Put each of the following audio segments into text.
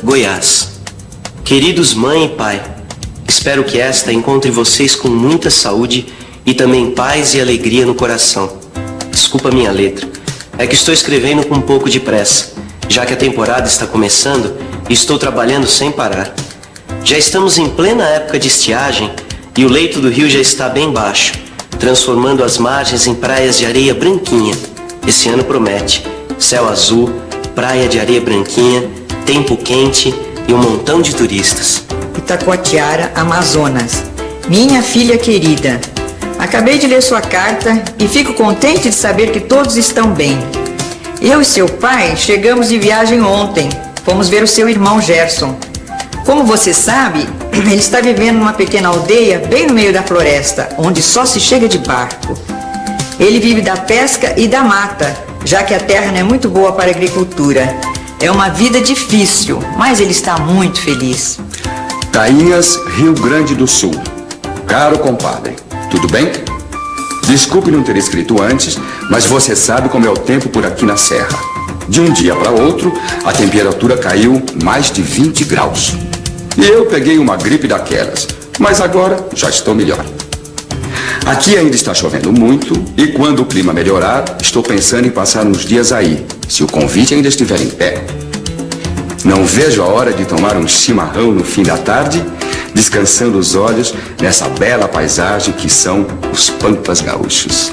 Goiás. Queridos mãe e pai, espero que esta encontre vocês com muita saúde e também paz e alegria no coração. Desculpa a minha letra, é que estou escrevendo com um pouco de pressa, já que a temporada está começando e estou trabalhando sem parar. Já estamos em plena época de estiagem e o leito do rio já está bem baixo, transformando as margens em praias de areia branquinha. Esse ano promete céu azul, praia de areia branquinha, tempo quente e um montão de turistas. Itacoatiara, Amazonas. Minha filha querida, acabei de ler sua carta e fico contente de saber que todos estão bem. Eu e seu pai chegamos de viagem ontem. Fomos ver o seu irmão Gerson. Como você sabe, ele está vivendo numa pequena aldeia bem no meio da floresta, onde só se chega de barco. Ele vive da pesca e da mata, já que a terra não é muito boa para a agricultura. É uma vida difícil, mas ele está muito feliz. Tainhas, Rio Grande do Sul. Caro compadre, tudo bem? Desculpe não ter escrito antes, mas você sabe como é o tempo por aqui na serra. De um dia para outro, a temperatura caiu mais de 20 graus. E eu peguei uma gripe daquelas, mas agora já estou melhor. Aqui ainda está chovendo muito e quando o clima melhorar, estou pensando em passar uns dias aí, se o convite ainda estiver em pé. Não vejo a hora de tomar um chimarrão no fim da tarde, descansando os olhos nessa bela paisagem que são os Pampas Gaúchos.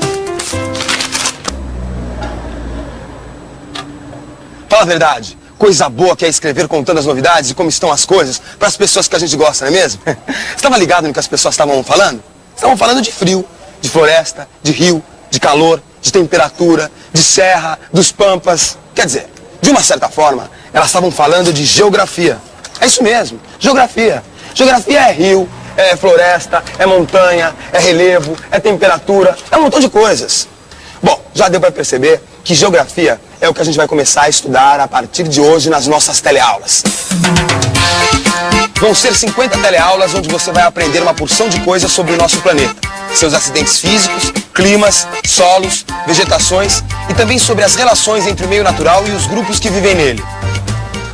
Fala a verdade, coisa boa que é escrever contando as novidades e como estão as coisas para as pessoas que a gente gosta, não é mesmo? Você estava ligado no que as pessoas estavam falando? Estavam falando de frio, de floresta, de rio, de calor, de temperatura, de serra, dos pampas. Quer dizer, de uma certa forma, elas estavam falando de geografia. É isso mesmo, geografia. Geografia é rio, é floresta, é montanha, é relevo, é temperatura, é um montão de coisas. Bom, já deu para perceber que geografia é o que a gente vai começar a estudar a partir de hoje nas nossas teleaulas. Vão ser 50 teleaulas onde você vai aprender uma porção de coisas sobre o nosso planeta. Seus acidentes físicos, climas, solos, vegetações e também sobre as relações entre o meio natural e os grupos que vivem nele.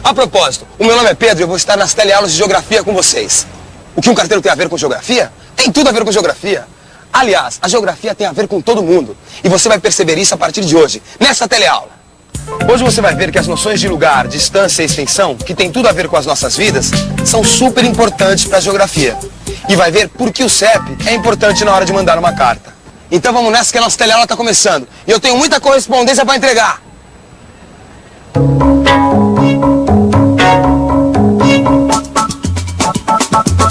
A propósito, o meu nome é Pedro e eu vou estar nas teleaulas de geografia com vocês. O que um carteiro tem a ver com geografia? Tem tudo a ver com geografia. Aliás, a geografia tem a ver com todo mundo. E você vai perceber isso a partir de hoje, nessa teleaula. Hoje você vai ver que as noções de lugar, distância e extensão, que tem tudo a ver com as nossas vidas, são super importantes para a geografia. E vai ver por que o CEP é importante na hora de mandar uma carta. Então vamos nessa que a nossa teleaula está começando. E eu tenho muita correspondência para entregar.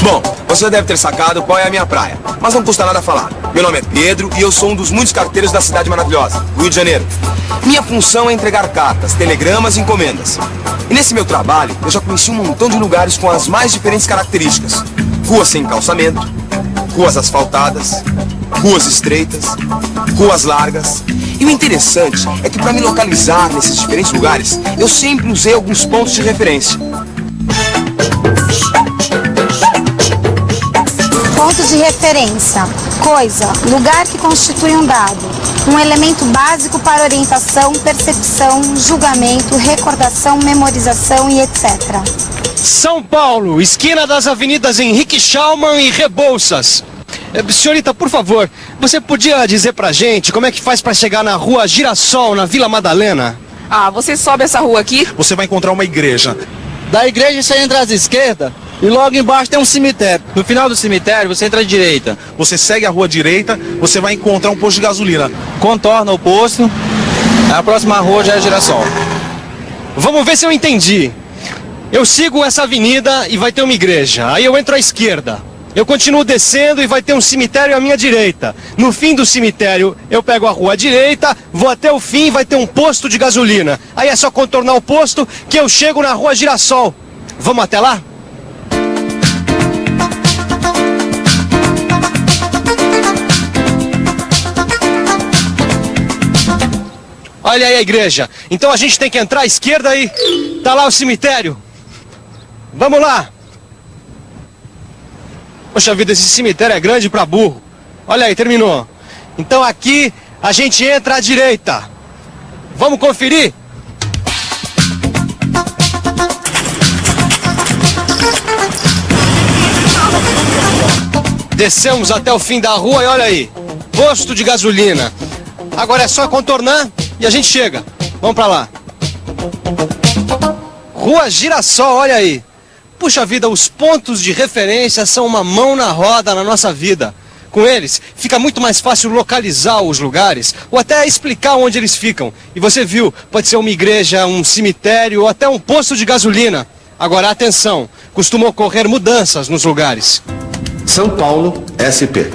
Bom, você deve ter sacado qual é a minha praia, mas não custa nada falar. Meu nome é Pedro e eu sou um dos muitos carteiros da cidade maravilhosa, Rio de Janeiro. Minha função é entregar cartas, telegramas e encomendas. E nesse meu trabalho, eu já conheci um montão de lugares com as mais diferentes características. Ruas sem calçamento, ruas asfaltadas, ruas estreitas, ruas largas. E o interessante é que para me localizar nesses diferentes lugares, eu sempre usei alguns pontos de referência. Pontos de referência, coisa, lugar que constitui um dado, um elemento básico para orientação, percepção, julgamento, recordação, memorização e etc. São Paulo, esquina das avenidas Henrique Schaumann e Rebouças. Senhorita, por favor, você podia dizer pra gente como é que faz pra chegar na rua Girassol, na Vila Madalena? Ah, você sobe essa rua aqui? Você vai encontrar uma igreja. Da igreja você entra à esquerda e logo embaixo tem um cemitério. No final do cemitério você entra à direita. Você segue a rua direita, você vai encontrar um posto de gasolina. Contorna o posto, a próxima rua já é Girassol. Vamos ver se eu entendi. Eu sigo essa avenida e vai ter uma igreja. Aí eu entro à esquerda. Eu continuo descendo e vai ter um cemitério à minha direita. No fim do cemitério, eu pego a rua à direita, vou até o fim e vai ter um posto de gasolina. Aí é só contornar o posto que eu chego na rua Girassol. Vamos até lá? Olha aí a igreja. Então a gente tem que entrar à esquerda e tá lá o cemitério. Vamos lá. Poxa vida, esse cemitério é grande pra burro. Olha aí, terminou. Então aqui a gente entra à direita. Vamos conferir? Descemos até o fim da rua e olha aí, posto de gasolina. Agora é só contornar e a gente chega. Vamos pra lá. Rua Girassol, olha aí. Puxa vida, os pontos de referência são uma mão na roda na nossa vida. Com eles, fica muito mais fácil localizar os lugares ou até explicar onde eles ficam. E você viu, pode ser uma igreja, um cemitério ou até um posto de gasolina. Agora, atenção, costumam ocorrer mudanças nos lugares. São Paulo, SP.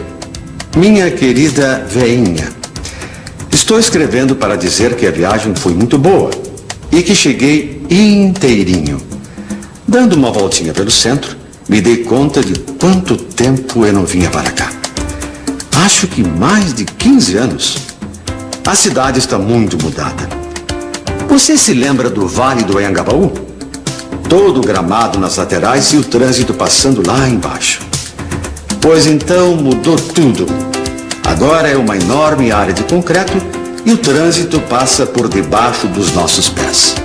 Minha querida veinha, estou escrevendo para dizer que a viagem foi muito boa e que cheguei inteirinho. Dando uma voltinha pelo centro, me dei conta de quanto tempo eu não vinha para cá. Acho que mais de 15 anos. A cidade está muito mudada. Você se lembra do Vale do Anhangabaú? Todo gramado nas laterais e o trânsito passando lá embaixo. Pois então mudou tudo. Agora é uma enorme área de concreto e o trânsito passa por debaixo dos nossos pés.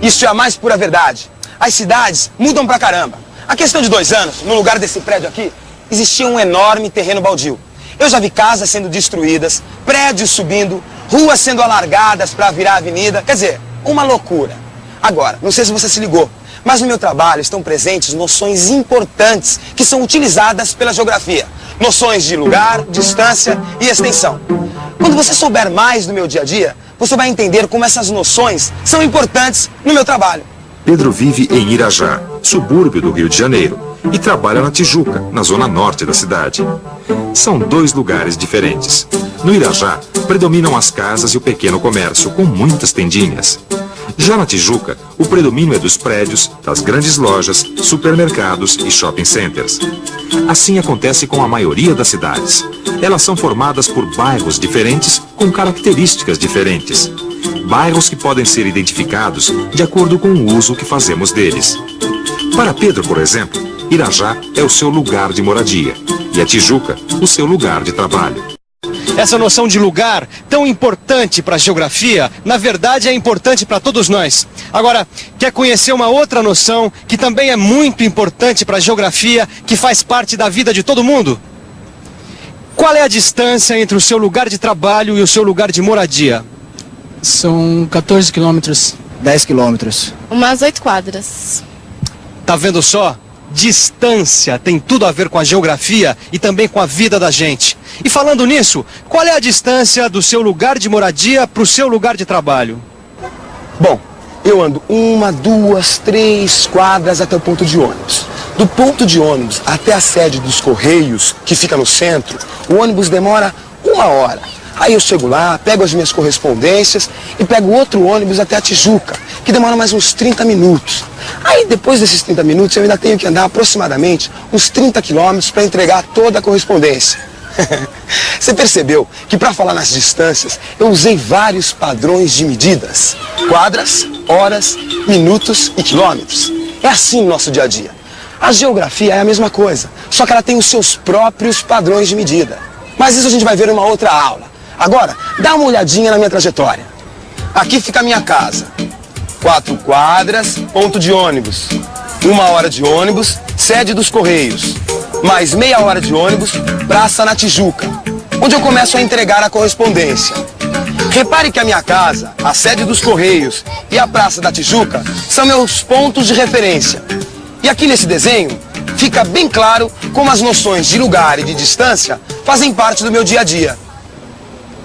Isso é a mais pura verdade. As cidades mudam pra caramba. A questão de 2 anos, no lugar desse prédio aqui, existia um enorme terreno baldio. Eu já vi casas sendo destruídas, prédios subindo, ruas sendo alargadas para virar avenida. Quer dizer, uma loucura. Agora, não sei se você se ligou, mas no meu trabalho estão presentes noções importantes que são utilizadas pela geografia. Noções de lugar, distância e extensão. Quando você souber mais do meu dia a dia, você vai entender como essas noções são importantes no meu trabalho. Pedro vive em Irajá, subúrbio do Rio de Janeiro, e trabalha na Tijuca, na zona norte da cidade. São 2 lugares diferentes. No Irajá, predominam as casas e o pequeno comércio, com muitas tendinhas. Já na Tijuca, o predomínio é dos prédios, das grandes lojas, supermercados e shopping centers. Assim acontece com a maioria das cidades. Elas são formadas por bairros diferentes com características diferentes. Bairros que podem ser identificados de acordo com o uso que fazemos deles. Para Pedro, por exemplo, Irajá é o seu lugar de moradia e a Tijuca, o seu lugar de trabalho. Essa noção de lugar, tão importante para a geografia, na verdade é importante para todos nós. Agora, quer conhecer uma outra noção que também é muito importante para a geografia, que faz parte da vida de todo mundo? Qual é a distância entre o seu lugar de trabalho e o seu lugar de moradia? São 14 quilômetros. 10 quilômetros. Umas 8 quadras. Tá vendo só? Distância tem tudo a ver com a geografia e também com a vida da gente. E falando nisso, qual é a distância do seu lugar de moradia para o seu lugar de trabalho? Bom, eu ando 1, 2, 3 quadras até o ponto de ônibus. Do ponto de ônibus até a sede dos Correios, que fica no centro, o ônibus demora 1 hora. Aí eu chego lá, pego as minhas correspondências e pego outro ônibus até a Tijuca, que demora mais uns 30 minutos. Aí depois desses 30 minutos eu ainda tenho que andar aproximadamente uns 30 quilômetros para entregar toda a correspondência. Você percebeu que para falar nas distâncias eu usei vários padrões de medidas? Quadras, horas, minutos e quilômetros. É assim no nosso dia a dia. A geografia é a mesma coisa, só que ela tem os seus próprios padrões de medida. Mas isso a gente vai ver em uma outra aula. Agora, dá uma olhadinha na minha trajetória. Aqui fica a minha casa. 4 quadras, ponto de ônibus. 1 hora de ônibus, sede dos Correios. Mais meia hora de ônibus, praça na Tijuca, onde eu começo a entregar a correspondência. Repare que a minha casa, a sede dos Correios e a praça da Tijuca são meus pontos de referência. E aqui nesse desenho fica bem claro como as noções de lugar e de distância fazem parte do meu dia a dia.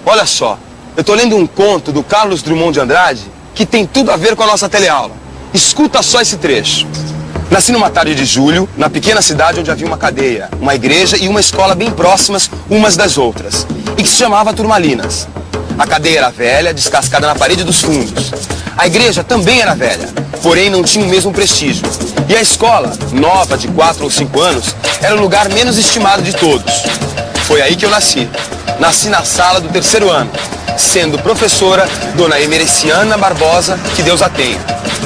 Olha só, eu estou lendo um conto do Carlos Drummond de Andrade que tem tudo a ver com a nossa teleaula. Escuta só esse trecho. Nasci numa tarde de julho, na pequena cidade onde havia uma cadeia, uma igreja e uma escola bem próximas umas das outras, e que se chamava Turmalinas. A cadeia era velha, descascada na parede dos fundos. A igreja também era velha, porém não tinha o mesmo prestígio. E a escola, nova de 4 ou 5 anos, era o lugar menos estimado de todos. Foi aí que eu nasci. Nasci na sala do 3º ano, sendo professora Dona Emericiana Barbosa, que Deus a tenha.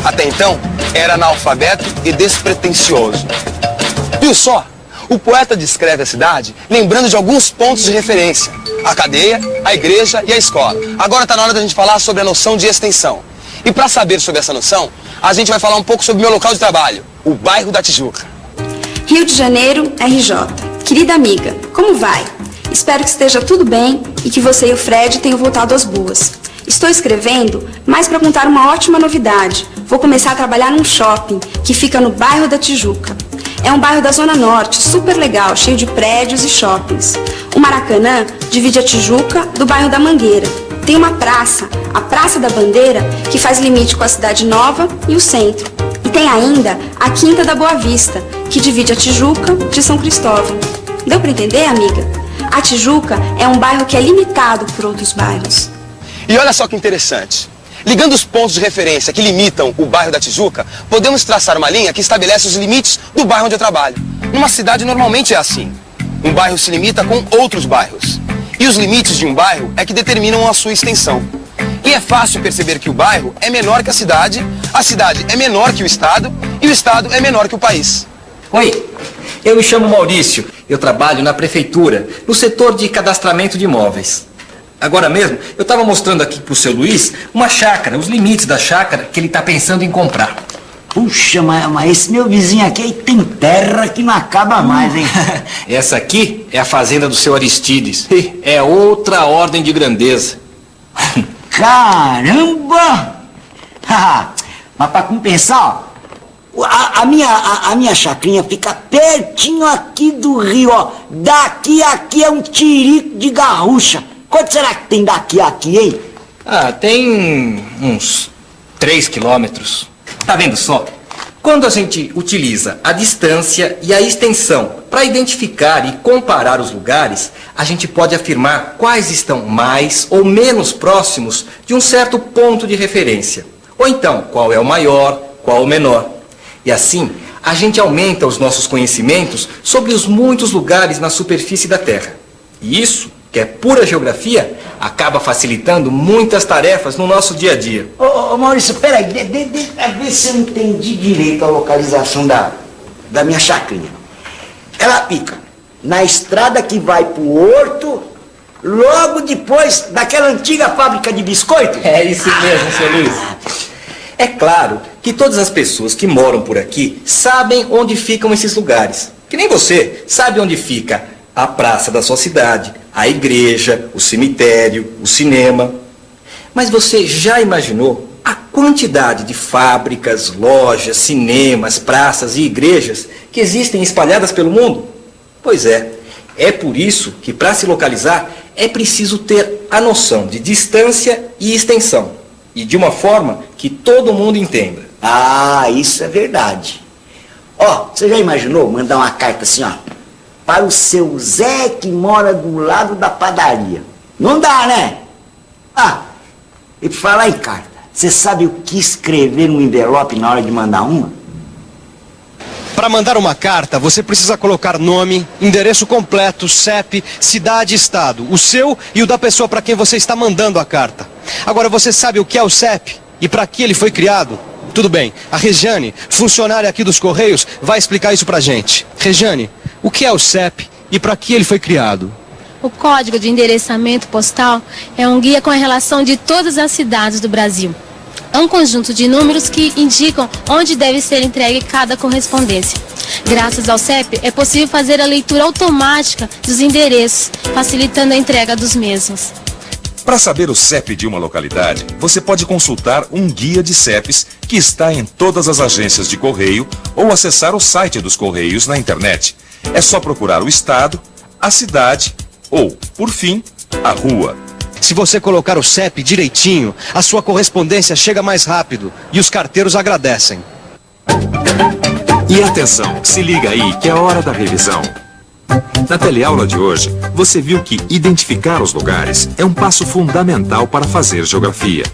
Até então, era analfabeto e despretensioso. Viu só? O poeta descreve a cidade lembrando de alguns pontos de referência. A cadeia, a igreja e a escola. Agora está na hora da gente falar sobre a noção de extensão. E para saber sobre essa noção, a gente vai falar um pouco sobre o meu local de trabalho, o bairro da Tijuca. Rio de Janeiro, RJ. Querida amiga, como vai? Espero que esteja tudo bem e que você e o Fred tenham voltado às boas. Estou escrevendo mais para contar uma ótima novidade. Vou começar a trabalhar num shopping que fica no bairro da Tijuca. É um bairro da Zona Norte, super legal, cheio de prédios e shoppings. O Maracanã divide a Tijuca do bairro da Mangueira. Tem uma praça, a Praça da Bandeira, que faz limite com a Cidade Nova e o centro. E tem ainda a Quinta da Boa Vista, que divide a Tijuca de São Cristóvão. Deu para entender, amiga? A Tijuca é um bairro que é limitado por outros bairros. E olha só que interessante. Ligando os pontos de referência que limitam o bairro da Tijuca, podemos traçar uma linha que estabelece os limites do bairro onde eu trabalho. Numa cidade normalmente é assim. Um bairro se limita com outros bairros. E os limites de um bairro é que determinam a sua extensão. E é fácil perceber que o bairro é menor que a cidade é menor que o estado e o estado é menor que o país. Oi, eu me chamo Maurício. Eu trabalho na prefeitura, no setor de cadastramento de imóveis. Agora mesmo, eu estava mostrando aqui pro seu Luiz uma chácara, os limites da chácara que ele está pensando em comprar. Puxa, mas esse meu vizinho aqui tem terra que não acaba mais, hein? Essa aqui é a fazenda do seu Aristides. É outra ordem de grandeza. Caramba! Mas para compensar, ó, a minha chacrinha fica pertinho aqui do rio, ó. Daqui a aqui é um tirico de garrucha. Quanto será que tem daqui a aqui, hein? Tem uns 3 quilômetros. Tá vendo só? Quando a gente utiliza a distância e a extensão para identificar e comparar os lugares, a gente pode afirmar quais estão mais ou menos próximos de um certo ponto de referência. Ou então, qual é o maior, qual o menor. E assim, a gente aumenta os nossos conhecimentos sobre os muitos lugares na superfície da Terra. E isso, que é pura geografia, acaba facilitando muitas tarefas no nosso dia a dia. Ô Maurício, peraí, deixa eu ver se eu entendi direito a localização da minha chacrinha. Ela fica na estrada que vai pro horto, logo depois daquela antiga fábrica de biscoito? É isso mesmo, seu Luiz. É claro que todas as pessoas que moram por aqui sabem onde ficam esses lugares. Que nem você sabe onde fica a praça da sua cidade, a igreja, o cemitério, o cinema. Mas você já imaginou a quantidade de fábricas, lojas, cinemas, praças e igrejas que existem espalhadas pelo mundo? Pois é por isso que para se localizar é preciso ter a noção de distância e extensão, e de uma forma que todo mundo entenda. Ah, isso é verdade. Ó, você já imaginou mandar uma carta assim, ó, para o seu Zé que mora do lado da padaria? Não dá, né? E por falar em carta, você sabe o que escrever no envelope na hora de mandar uma? Para mandar uma carta, você precisa colocar nome, endereço completo, CEP, cidade e estado, o seu e o da pessoa para quem você está mandando a carta. Agora, você sabe o que é o CEP e para que ele foi criado? Tudo bem, a Regiane, funcionária aqui dos Correios, vai explicar isso pra gente. Regiane, o que é o CEP e para que ele foi criado? O Código de Endereçamento Postal é um guia com a relação de todas as cidades do Brasil. É um conjunto de números que indicam onde deve ser entregue cada correspondência. Graças ao CEP, é possível fazer a leitura automática dos endereços, facilitando a entrega dos mesmos. Para saber o CEP de uma localidade, você pode consultar um guia de CEPs que está em todas as agências de correio ou acessar o site dos Correios na internet. É só procurar o estado, a cidade ou, por fim, a rua. Se você colocar o CEP direitinho, a sua correspondência chega mais rápido e os carteiros agradecem. E atenção, se liga aí que é hora da revisão. Na teleaula de hoje, você viu que identificar os lugares é um passo fundamental para fazer geografia.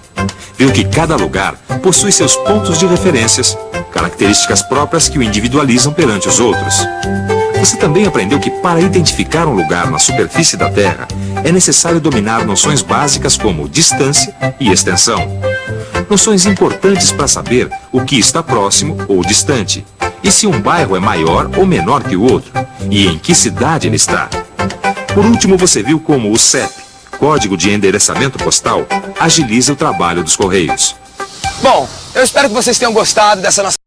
Viu que cada lugar possui seus pontos de referências, características próprias que o individualizam perante os outros. Você também aprendeu que para identificar um lugar na superfície da Terra, é necessário dominar noções básicas como distância e extensão. Noções importantes para saber o que está próximo ou distante, e se um bairro é maior ou menor que o outro, e em que cidade ele está. Por último, você viu como o CEP, Código de Endereçamento Postal, agiliza o trabalho dos Correios. Bom, eu espero que vocês tenham gostado dessa nossa